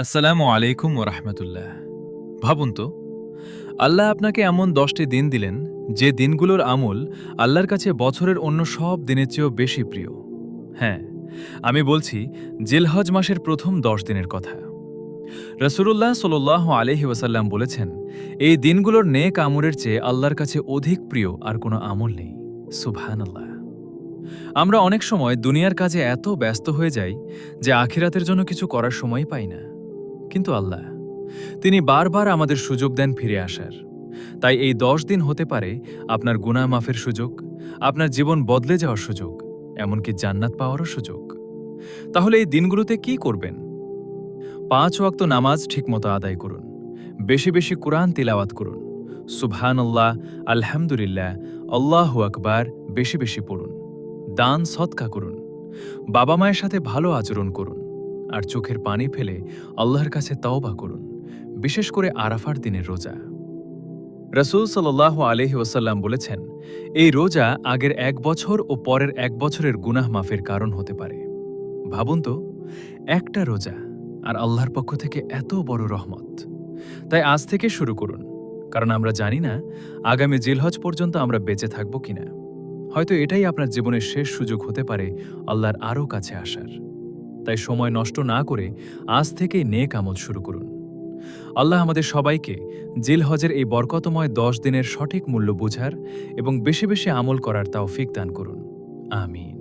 আসসালামু আলাইকুম ওরহমতুল্লাহ। ভাবুন তো, আল্লাহ আপনাকে এমন 10টি দিন দিলেন যে দিনগুলোর আমল আল্লাহর কাছে বছরের অন্য সব দিনের চেয়েও বেশি প্রিয়। হ্যাঁ, আমি বলছি জিলহজ মাসের প্রথম 10 দিনের কথা। রসুল্লাহ সাল্লাল্লাহু আলাইহি ওয়াসাল্লাম বলেছেন, এই দিনগুলোর নেক আমলের চেয়ে আল্লাহর কাছে অধিক প্রিয় আর কোনো আমল নেই। সুবহানাল্লাহ। আমরা অনেক সময় দুনিয়ার কাজে এত ব্যস্ত হয়ে যাই যে আখিরাতের জন্য কিছু করার সময় পাই না। কিন্তু আল্লাহ, তিনি বারবার আমাদের সুযোগ দেন ফিরে আসার। তাই এই 10 দিন হতে পারে আপনার গুনাহ মাফের সুযোগ, আপনার জীবন বদলে যাওয়ার সুযোগ, এমনকি জান্নাত পাওয়ারও সুযোগ। তাহলে এই দিনগুলোতে কি করবেন? 5 ওয়াক্ত নামাজ ঠিকমতো আদায় করুন, বেশি বেশি কুরআন তিলাওয়াত করুন, সুবহানাল্লাহ, আলহামদুলিল্লাহ, আল্লাহু আকবার বেশি বেশি পড়ুন, দান সদকা করুন, বাবা মায়ের সাথে ভালো আচরণ করুন, আর চোখের পানি ফেলে আল্লাহর কাছে তওবা করুন, বিশেষ করে আরাফার দিনের রোজা। রাসূল সাল্লাল্লাহু আলাইহি ওয়াসাল্লাম বলেছেন, এই রোজা আগের 1 বছর ও পরের 1 বছরের গুনাহ মাফের কারণ হতে পারে। ভাবুন তো, একটা রোজা আর আল্লাহর পক্ষ থেকে এত বড় রহমত। তাই আজ থেকে শুরু করুন, কারণ আমরা জানি না আগামী জিলহজ পর্যন্ত আমরা বেঁচে থাকব কিনা। হয়তো এটাই আপনার জীবনের শেষ সুযোগ হতে পারে আল্লাহর আরও কাছে আসার। তাই সময় নষ্ট না করে আজ থেকেই নেক আমল শুরু করুন। আল্লাহ আমাদের সবাইকে জিলহজের এই বরকতময় 10 দিনের সঠিক মূল্য বোঝার এবং বেশি বেশি আমল করার তৌফিক দান করুন। আমিন।